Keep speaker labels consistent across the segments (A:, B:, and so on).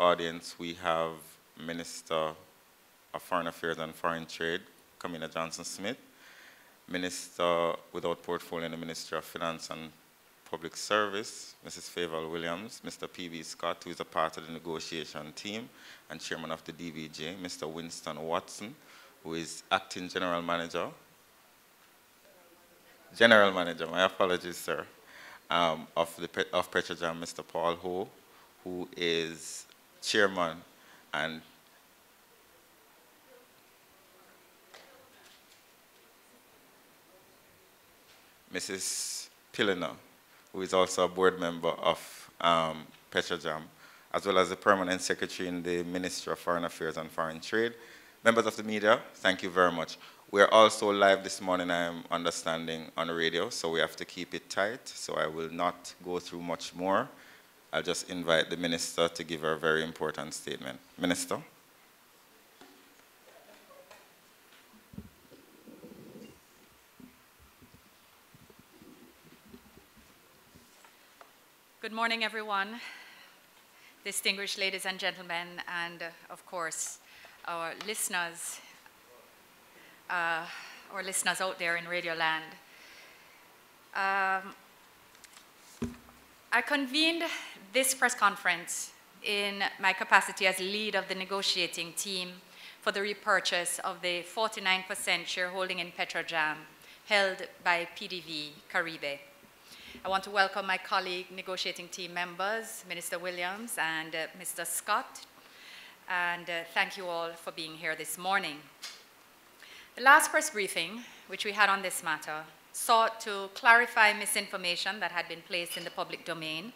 A: audience, we have Minister of Foreign Affairs and Foreign Trade, Kamina Johnson-Smith, Minister without portfolio in the Ministry of Finance and Public Service, Mrs. Favour Williams, Mr. P.B. Scott, who is a part of the negotiation team and chairman of the DBJ, Mr. Winston Watson, who is acting general manager, my apologies, sir, of Petrojam, Mr. Paul Ho, who is chairman, and Mrs. Pilina, who is also a board member of Petrojam, as well as the permanent secretary in the Ministry of Foreign Affairs and Foreign Trade. Members of the media, thank you very much. We're also live this morning, I'm understanding, on the radio, so we have to keep it tight, so I will not go through much more. I'll just invite the minister to give her a very important statement. Minister.
B: Good morning, everyone, distinguished ladies and gentlemen, and of course, our listeners out there in Radio Land. I convened this press conference in my capacity as lead of the negotiating team for the repurchase of the 49% shareholding in Petrojam held by PDV Caribe. I want to welcome my colleague negotiating team members, Minister Williams and Mr. Scott, and thank you all for being here this morning. The last press briefing, which we had on this matter, sought to clarify misinformation that had been placed in the public domain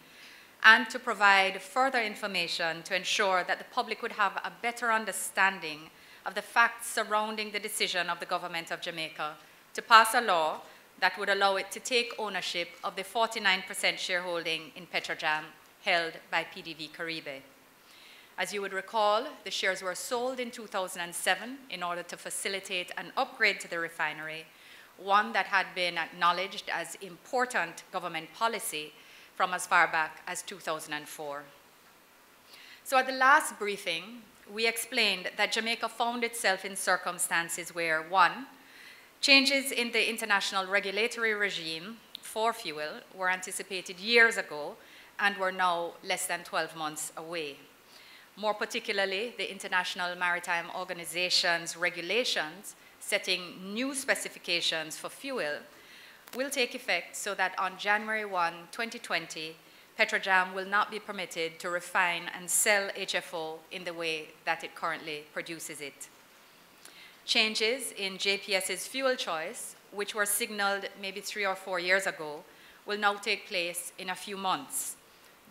B: and to provide further information to ensure that the public would have a better understanding of the facts surrounding the decision of the government of Jamaica to pass a law that would allow it to take ownership of the 49% shareholding in Petrojam held by PDV Caribe. As you would recall, the shares were sold in 2007 in order to facilitate an upgrade to the refinery, one that had been acknowledged as important government policy from as far back as 2004. So at the last briefing, we explained that Jamaica found itself in circumstances where, one, changes in the international regulatory regime for fuel were anticipated years ago and were now less than 12 months away. More particularly, the International Maritime Organization's regulations setting new specifications for fuel will take effect so that on January 1, 2020, Petrojam will not be permitted to refine and sell HFO in the way that it currently produces it. Changes in JPS's fuel choice, which were signaled maybe 3 or 4 years ago, will now take place in a few months.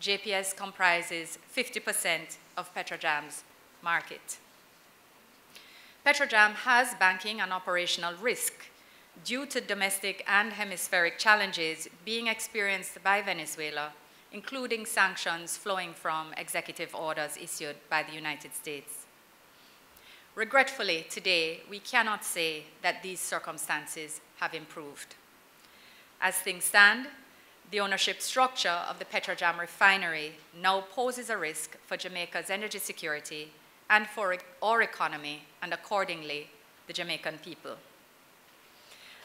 B: JPS comprises 50% of Petrojam's market. Petrojam has banking and operational risk due to domestic and hemispheric challenges being experienced by Venezuela, including sanctions flowing from executive orders issued by the United States. Regretfully, today, we cannot say that these circumstances have improved. As things stand, the ownership structure of the Petrojam refinery now poses a risk for Jamaica's energy security and for our economy, and accordingly, the Jamaican people.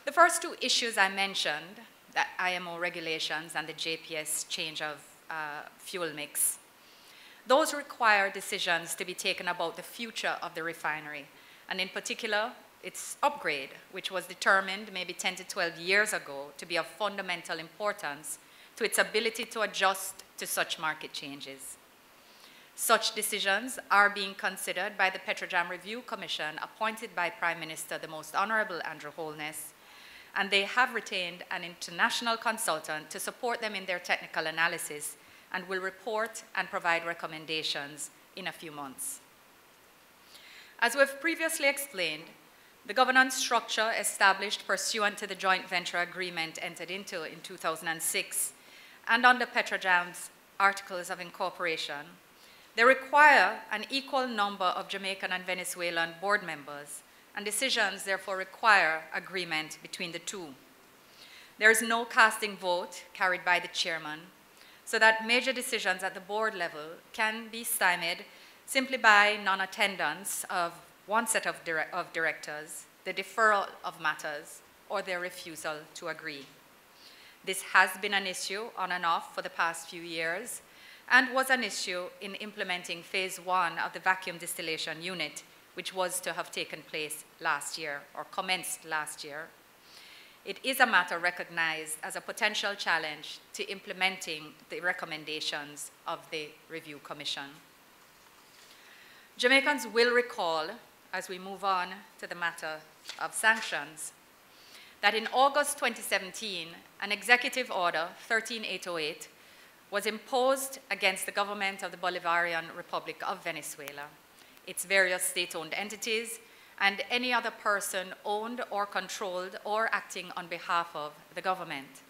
B: The first two issues I mentioned, the IMO regulations and the JPS change of fuel mix, those require decisions to be taken about the future of the refinery, and in particular, its upgrade, which was determined maybe 10 to 12 years ago to be of fundamental importance to its ability to adjust to such market changes. Such decisions are being considered by the Petrojam Review Commission appointed by Prime Minister the Most Honorable Andrew Holness, and they have retained an international consultant to support them in their technical analysis and will report and provide recommendations in a few months. As we've previously explained, the governance structure established pursuant to the joint venture agreement entered into in 2006 and under Petrojam's Articles of Incorporation, they require an equal number of Jamaican and Venezuelan board members, and decisions therefore require agreement between the two. There is no casting vote carried by the chairman, so that major decisions at the board level can be stymied simply by non-attendance of one set of directors, the deferral of matters, or their refusal to agree. This has been an issue on and off for the past few years, and was an issue in implementing phase 1 of the vacuum distillation unit, which was to have taken place last year, or commenced last year. It is a matter recognized as a potential challenge to implementing the recommendations of the Review Commission. Jamaicans will recall, as we move on to the matter of sanctions, that in August 2017, an executive order, 13808, was imposed against the government of the Bolivarian Republic of Venezuela, its various state-owned entities, and any other person owned or controlled or acting on behalf of the government.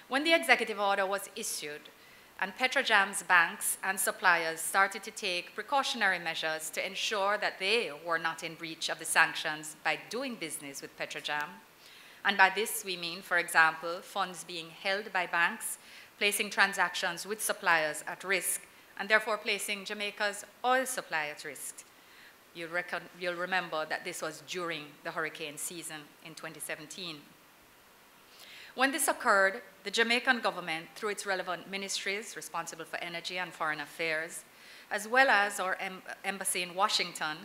B: When the executive order was issued, and Petrojam's banks and suppliers started to take precautionary measures to ensure that they were not in breach of the sanctions by doing business with Petrojam, and by this we mean, for example, funds being held by banks, placing transactions with suppliers at risk, and therefore placing Jamaica's oil supply at risk. You'll remember that this was during the hurricane season in 2017. When this occurred, the Jamaican government, through its relevant ministries responsible for energy and foreign affairs, as well as our embassy in Washington,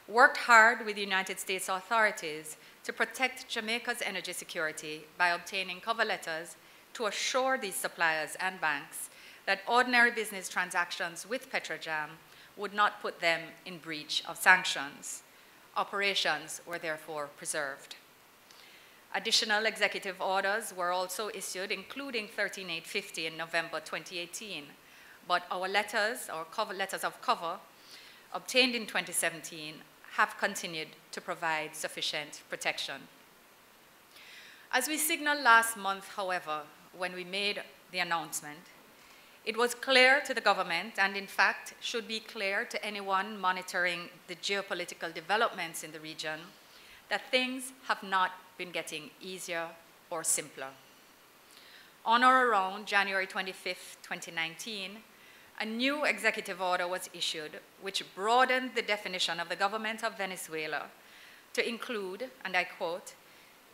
B: worked hard with the United States authorities to protect Jamaica's energy security by obtaining cover letters to assure these suppliers and banks that ordinary business transactions with Petrojam would not put them in breach of sanctions. Operations were therefore preserved. Additional executive orders were also issued, including 13850 in November 2018, but our letters, or letters of cover, obtained in 2017 have continued to provide sufficient protection. As we signaled last month, however, when we made the announcement, it was clear to the government, and in fact should be clear to anyone monitoring the geopolitical developments in the region, that things have not been getting easier or simpler. On or around January 25th, 2019, a new executive order was issued which broadened the definition of the government of Venezuela to include, and I quote,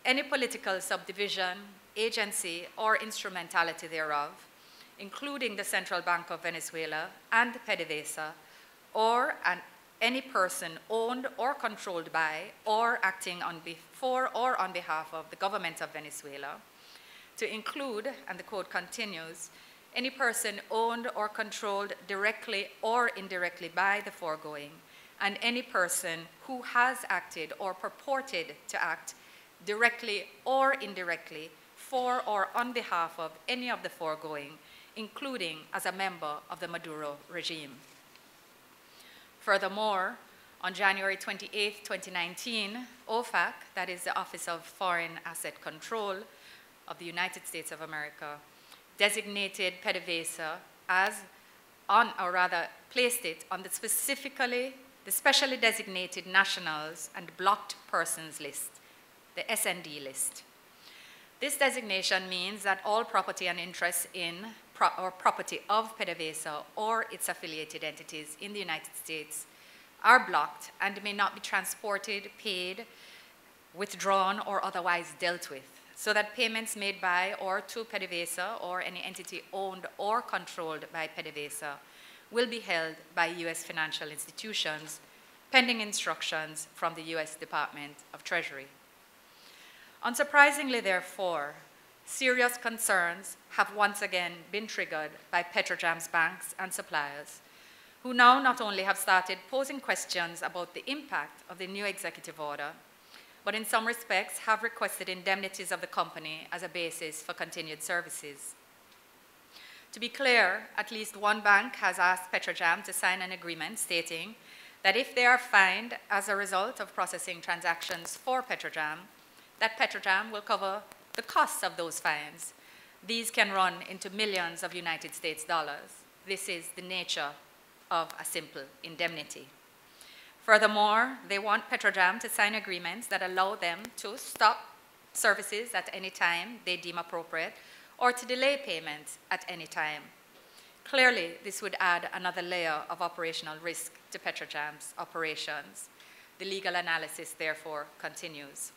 B: any political subdivision, agency, or instrumentality thereof, including the Central Bank of Venezuela and PDVSA, or any person owned or controlled by or acting for or on behalf of the government of Venezuela, to include, and the quote continues, any person owned or controlled directly or indirectly by the foregoing, and any person who has acted or purported to act directly or indirectly for or on behalf of any of the foregoing, including as a member of the Maduro regime. Furthermore, on January 28, 2019, OFAC, that is the Office of Foreign Asset Control of the United States of America, designated PDVSA as or rather placed it on the specially designated nationals and blocked persons list, the SND list. This designation means that all property and interests in or property of PDVSA or its affiliated entities in the United States are blocked and may not be transported, paid, withdrawn, or otherwise dealt with, so that payments made by or to PDVSA or any entity owned or controlled by PDVSA will be held by U.S. financial institutions, pending instructions from the U.S. Department of Treasury. Unsurprisingly, therefore, serious concerns have once again been triggered by Petrojam's banks and suppliers, who now not only have started posing questions about the impact of the new executive order, but in some respects have requested indemnities of the company as a basis for continued services. To be clear, at least one bank has asked Petrojam to sign an agreement stating that if they are fined as a result of processing transactions for Petrojam, that Petrojam will cover the costs of those fines. These can run into millions of United States dollars. This is the nature of a simple indemnity. Furthermore, they want Petrojam to sign agreements that allow them to stop services at any time they deem appropriate or to delay payments at any time. Clearly, this would add another layer of operational risk to Petrojam's operations. The legal analysis, therefore, continues.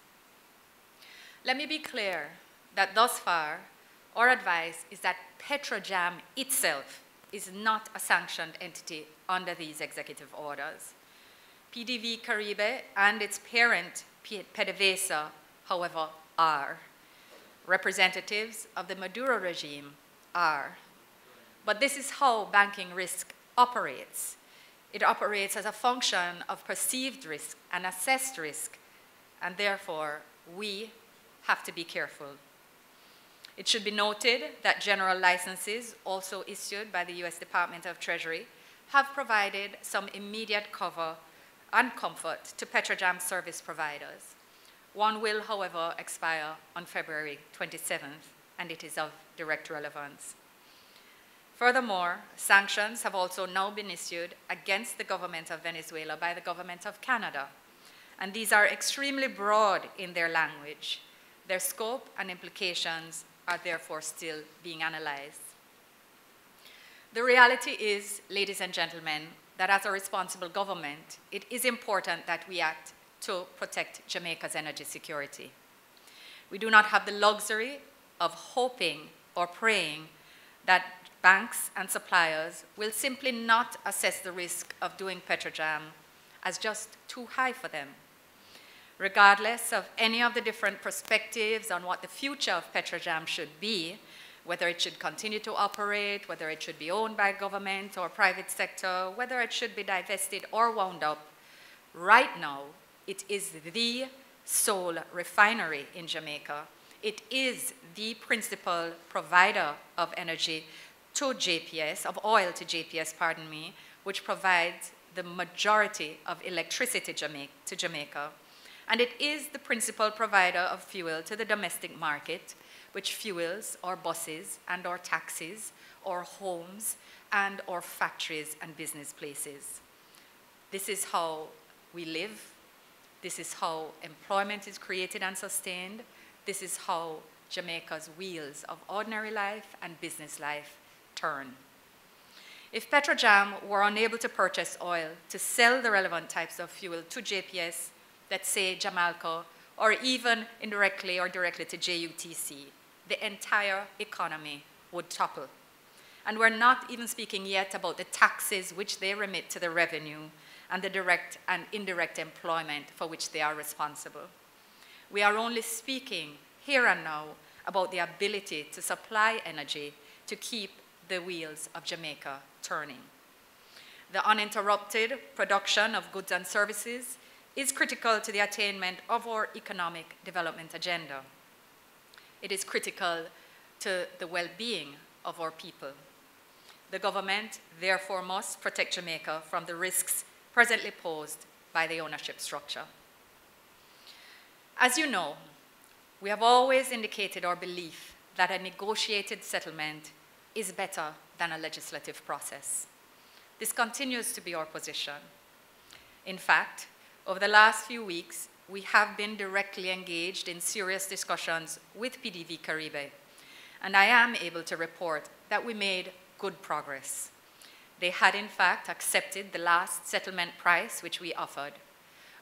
B: Let me be clear that thus far, our advice is that Petrojam itself is not a sanctioned entity under these executive orders. PDV Caribe and its parent, PDVSA, however, are. Representatives of the Maduro regime are. But this is how banking risk operates. It operates as a function of perceived risk and assessed risk, and therefore we have to be careful. It should be noted that general licenses, also issued by the US Department of Treasury, have provided some immediate cover and comfort to Petrojam service providers. One will, however, expire on February 27th, and it is of direct relevance. Furthermore, sanctions have also now been issued against the government of Venezuela by the government of Canada, and these are extremely broad in their language. Their scope and implications are therefore still being analyzed. The reality is, ladies and gentlemen, that as a responsible government, it is important that we act to protect Jamaica's energy security. We do not have the luxury of hoping or praying that banks and suppliers will simply not assess the risk of doing Petrojam as just too high for them. Regardless of any of the different perspectives on what the future of Petrojam should be, whether it should continue to operate, whether it should be owned by government or private sector, whether it should be divested or wound up, right now, it is the sole refinery in Jamaica. It is the principal provider of energy to JPS, of oil to JPS, pardon me, which provides the majority of electricity to Jamaica. And it is the principal provider of fuel to the domestic market, which fuels our buses and our taxis, our homes, and our factories and business places. This is how we live. This is how employment is created and sustained. This is how Jamaica's wheels of ordinary life and business life turn. If Petrojam were unable to purchase oil to sell the relevant types of fuel to JPS, let's say Jamaica, or even indirectly or directly to JUTC, the entire economy would topple. And we're not even speaking yet about the taxes which they remit to the revenue and the direct and indirect employment for which they are responsible. We are only speaking here and now about the ability to supply energy to keep the wheels of Jamaica turning. The uninterrupted production of goods and services is critical to the attainment of our economic development agenda. It is critical to the well-being of our people. The government, therefore, must protect Jamaica from the risks presently posed by the ownership structure. As you know, we have always indicated our belief that a negotiated settlement is better than a legislative process. This continues to be our position. In fact, over the last few weeks, we have been directly engaged in serious discussions with PDV Caribe, and I am able to report that we made good progress. They had, in fact, accepted the last settlement price which we offered,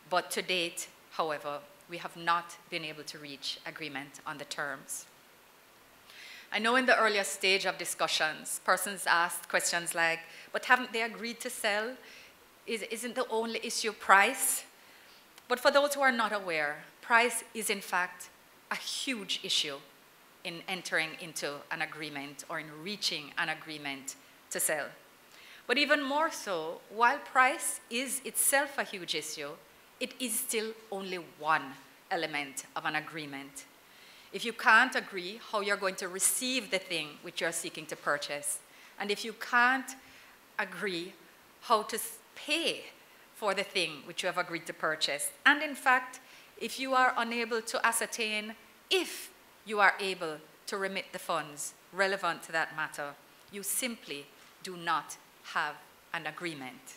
B: but to date, however, we have not been able to reach agreement on the terms. I know in the earlier stage of discussions, persons asked questions like, but haven't they agreed to sell? Isn't the only issue price? But for those who are not aware, price is in fact a huge issue in entering into an agreement or in reaching an agreement to sell. But even more so, while price is itself a huge issue, it is still only one element of an agreement. If you can't agree how you're going to receive the thing which you're seeking to purchase, and if you can't agree how to pay for the thing which you have agreed to purchase, and in fact, if you are unable to ascertain if you are able to remit the funds relevant to that matter, you simply do not have an agreement.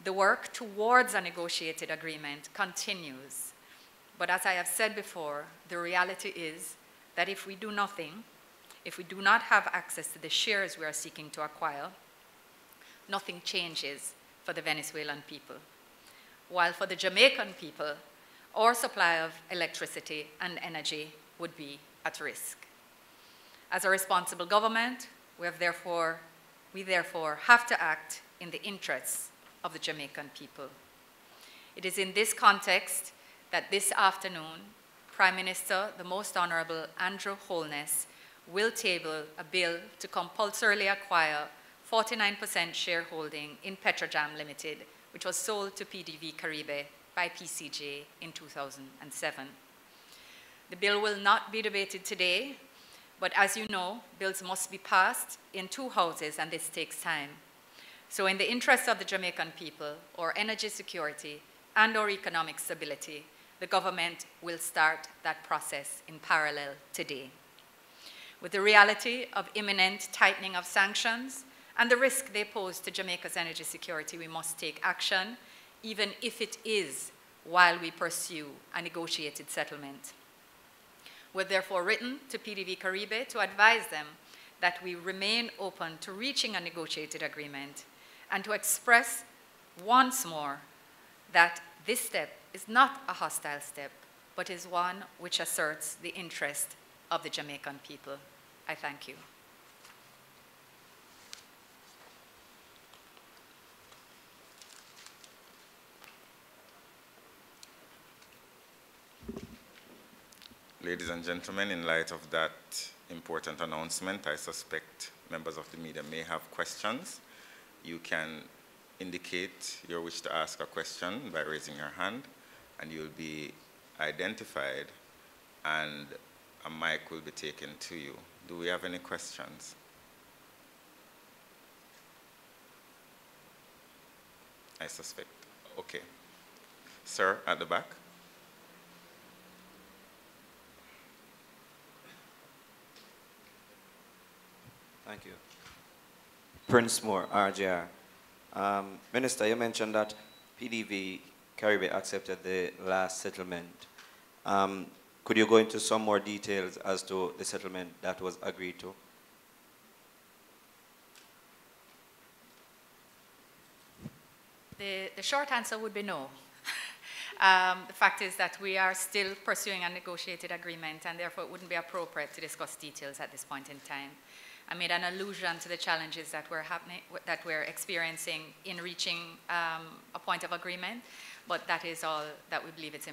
B: The work towards a negotiated agreement continues. But as I have said before, the reality is that if we do nothing, if we do not have access to the shares we are seeking to acquire, nothing changes for the Venezuelan people. While for the Jamaican people, our supply of electricity and energy would be at risk. As a responsible government, we therefore have to act in the interests of the Jamaican people. It is in this context that this afternoon, Prime Minister, the Most Honorable Andrew Holness, will table a bill to compulsorily acquire 49% shareholding in Petrojam Limited, which was sold to PDV Caribe by PCJ in 2007. The bill will not be debated today, but as you know, bills must be passed in 2 houses, and this takes time. So in the interest of the Jamaican people, our energy security, and our economic stability, the government will start that process in parallel today. With the reality of imminent tightening of sanctions and the risk they pose to Jamaica's energy security, we must take action, even if it is while we pursue a negotiated settlement. We've therefore written to PDV Caribe to advise them that we remain open to reaching a negotiated agreement and to express once more that this step is not a hostile step, but is one which asserts the interest of the Jamaican people. I thank you.
A: Ladies and gentlemen, in light of that important announcement, I suspect members of the media may have questions. You can indicate your wish to ask a question by raising your hand, and you'll be identified, and a mic will be taken to you. Do we have any questions? I suspect. Okay. Sir, at the back.
C: Thank you. Prince Moore, RJR. Minister, you mentioned that PDV Caribe accepted the last settlement. Could you go into some more details as to the settlement that was agreed to?
B: The short answer would be no. The fact is that we are still pursuing a negotiated agreement, and therefore it wouldn't be appropriate to discuss details at this point in time. I made an allusion to the challenges that we're experiencing in reaching a point of agreement, but that is all that we believe it's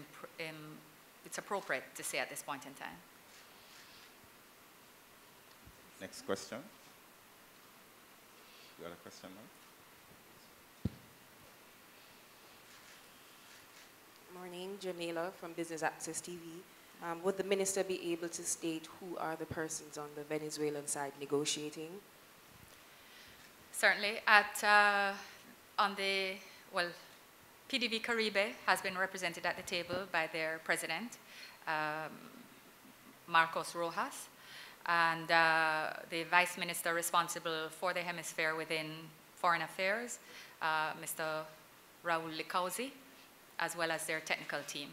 B: appropriate to say at this point in time.
A: Next question. You got a question now?
D: Morning, Jamila from Business Access TV. Would the minister be able to state who are the persons on the Venezuelan side negotiating?
B: Certainly. PDV Caribe has been represented at the table by their president, Marcos Rojas, and the vice minister responsible for the hemisphere within Foreign Affairs, Mr. Raul Licauzi, as well as their technical team.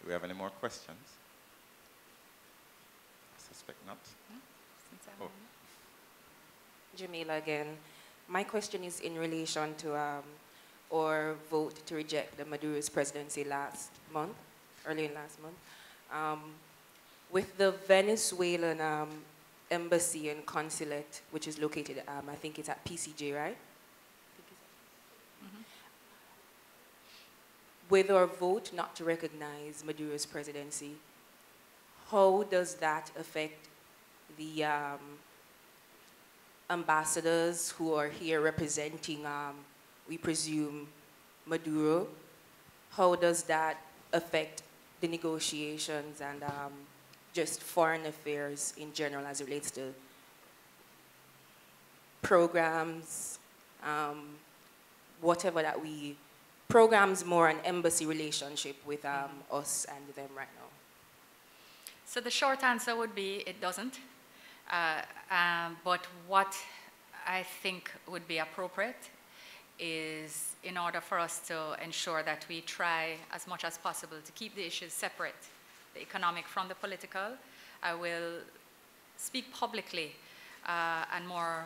A: Do we have any more questions? I suspect not.
B: No,
A: oh.
D: Jamila again. My question is in relation to our vote to reject the Maduro's presidency early last month. With the Venezuelan embassy and consulate, which is located, I think it's at PCJ, right? With our vote not to recognize Maduro's presidency, how does that affect the ambassadors who are here representing, we presume, Maduro? How does that affect the negotiations and just foreign affairs in general as it relates to programs, whatever that programs more an embassy relationship with us and them right now?
B: So the short answer would be it doesn't. But what I think would be appropriate is, in order for us to ensure that we try as much as possible to keep the issues separate the economic from the political. I will speak publicly and more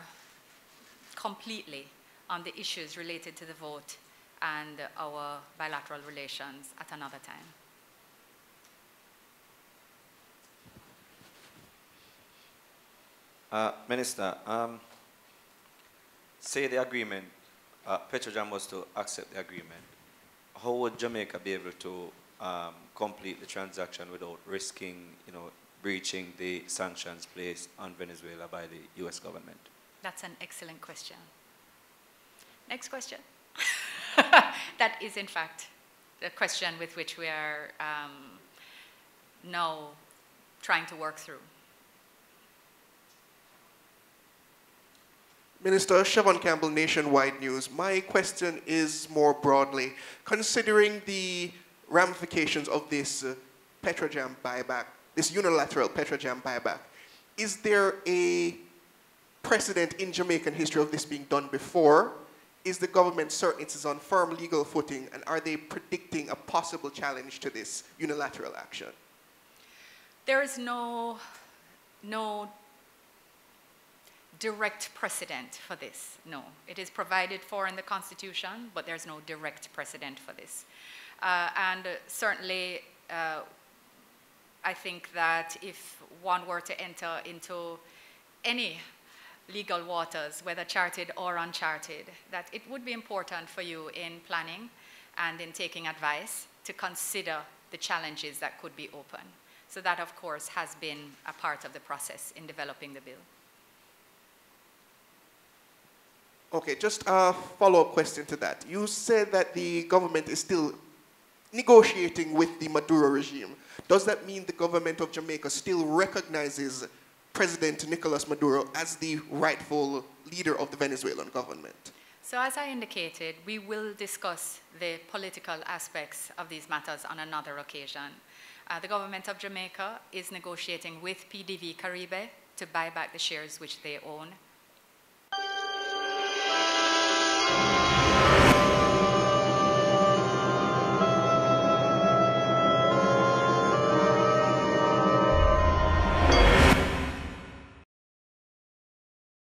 B: completely on the issues related to the vote and our bilateral relations at another time.
C: Minister, say the agreement, Petrojam was to accept the agreement. How would Jamaica be able to complete the transaction without risking, breaching the sanctions placed on Venezuela by the U.S. government?
B: That's an excellent question. Next question. That is, in fact, the question with which we are now trying to work through.
E: Minister, Siobhan Campbell, Nationwide News. My question is more broadly, considering the ramifications of this Petrojam buyback, this unilateral Petrojam buyback, is there a precedent in Jamaican history of this being done before? Is the government certain it is on firm legal footing, and are they predicting a possible challenge to this unilateral action?
B: There is no direct precedent for this, no. It is provided for in the Constitution, but there's no direct precedent for this. And certainly, I think that if one were to enter into any legal waters, whether charted or uncharted, that it would be important for you in planning and in taking advice to consider the challenges that could be open. So that, of course, has been a part of the process in developing the bill.
E: Okay, just a follow-up question to that. You said that the government is still negotiating with the Maduro regime. Does that mean the government of Jamaica still recognizes President Nicolas Maduro as the rightful leader of the Venezuelan government?
B: So as I indicated, we will discuss the political aspects of these matters on another occasion. The government of Jamaica is negotiating with PBCJ to buy back the shares which they own